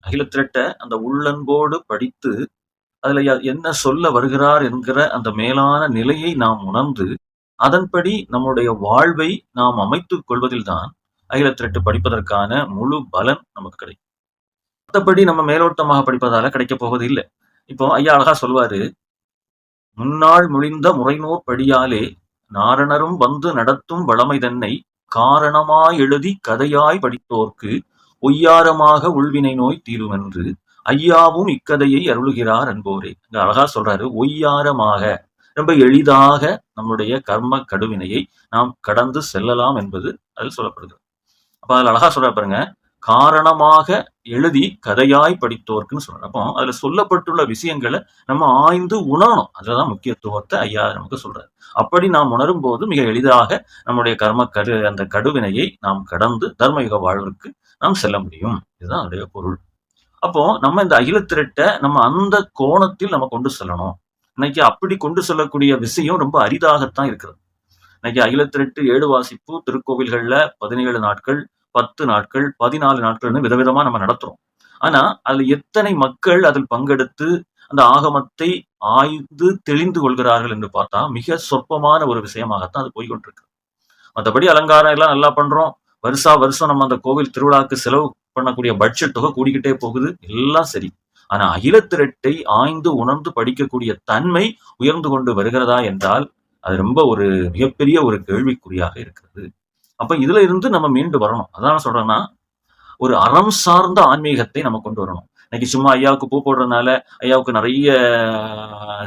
அகிலத்திரட்ட அந்த உள்ளன்போடு படித்து, அதுல என்ன சொல்ல வருகிறார் என்கிற அந்த மேலான நிலையை நாம் உணர்ந்து, அதன்படி நம்முடைய வாழ்வை நாம் அமைத்துக் கொள்வதில் தான் அகிலத்திரட்டு படிப்பதற்கான முழு பலன் நமக்கு கிடைக்கும். மத்தபடி நம்ம மேலோட்டமாக படிப்பதால கிடைக்கப் போவது இல்ல. இப்போ ஐயா அழகா சொல்லுவாரு, "முன்னாள் மொழிந்த முறைநூற் படியாலே நாரணரும் வந்து நடத்தும் வளமை தன்னை காரணமாய் எழுதிக் கதையாய் படித்தோர்க்கு ஒய்யாரமாக உள்வினை நோய் தீருமென்று ஐயாவும் இக்கதையை அருளுகிறார் என்போரே." இங்க அழகா சொல்றாரு, ஒய்யாரமாக ரொம்ப எளிதாக நம்முடைய கர்ம கடுவினையை நாம் கடந்து செல்லலாம் என்பது அதில் சொல்லப்படுகிறது. அப்ப அதுல அழகா சொல்றாரு பாருங்க, காரணமாக எழுதி கதையாய் படித்தோர்க்குன்னு சொல்றாரு. அப்போ அதுல சொல்லப்பட்டுள்ள விஷயங்கள நம்ம ஆய்ந்து உணரணும். அதுலதான் முக்கியத்துவத்தை ஐயா நமக்கு சொல்றாரு. அப்படி நாம் உணரும் போது மிக எளிதாக நம்முடைய கர்ம அந்த கடுவினையை நாம் கடந்து தர்மயுக வாழ்வுக்கு நாம் செல்ல முடியும். இதுதான் அதனுடைய பொருள். அப்போ நம்ம இந்த அகிலத்திரட்ட நம்ம அந்த கோணத்தில் நம்ம கொண்டு செல்லணும். இன்னைக்கு அப்படி கொண்டு செல்லக்கூடிய விஷயம் ரொம்ப அரிதாகத்தான் இருக்கிறது. இன்னைக்கு அகிலத்திரட்டு ஏடு வாசிப்பு திருக்கோவில்கள்ல 17 நாட்கள், 10 நாட்கள், 14 நாட்கள்னு விதவிதமா நம்ம நடத்துறோம். ஆனா, அதுல எத்தனை மக்கள் அதில் பங்கெடுத்து அந்த ஆகமத்தை ஆய்ந்து தெளிந்து கொள்கிறார்கள் என்று பார்த்தா, மிக சொற்பமான ஒரு விஷயமாகத்தான் அது போய் கொண்டிருக்கு. மத்தபடி அலங்காரம் எல்லாம் நல்லா பண்றோம். வருஷா வருஷம் நம்ம அந்த கோவில் திருவிழாக்கு செலவு பண்ணக்கூடிய பட்ஜெட் தொகை கூடிக்கிட்டே போகுது. எல்லாம் சரி. ஆனா அகிலத்திரட்டை ஆய்ந்து உணர்ந்து படிக்கக்கூடிய தன்மை உயர்ந்து கொண்டு வருகிறதா என்றால், அது ரொம்ப ஒரு மிகப்பெரிய ஒரு கேள்விக்குறியாக இருக்கிறது. அப்ப இதுல இருந்து நம்ம மீண்டு வரணும். அதான் நான் சொல்றேன்னா, ஒரு அறம் சார்ந்த ஆன்மீகத்தை நம்ம கொண்டு வரணும். இன்னைக்கு சும்மா ஐயாவுக்கு பூ போடுறதுனால, ஐயாவுக்கு நெறைய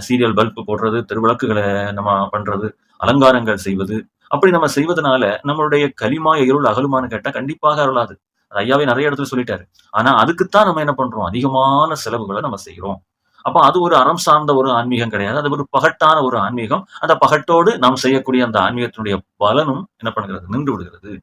சீரியல் பல்ப் போடுறது, திருவிளக்குகள நம்ம பண்றது, அலங்காரங்கள் செய்வது. அப்படி நம்ம செய்வதனால, நம்மளுடைய கலிமாய இருள் அகலுமான்னு கேட்டா கண்டிப்பாக அருளாது. அது ஐயாவே நெறைய இடத்துல சொல்லிட்டாரு. ஆனா அதுக்குத்தான் நம்ம என்ன பண்றோம்? அதிகமான செலவுகள நம்ம செய்றோம். அப்ப அது ஒரு அறம் சார்ந்த ஒரு ஆன்மீகம் கிடையாது. அது ஒரு பகட்டான ஒரு ஆன்மீகம். அந்த பகட்டோடு நாம் செய்யக்கூடிய அந்த ஆன்மீகத்தினுடைய பலனும் என்ன பண்ணுகிறது? நின்று விடுகிறது.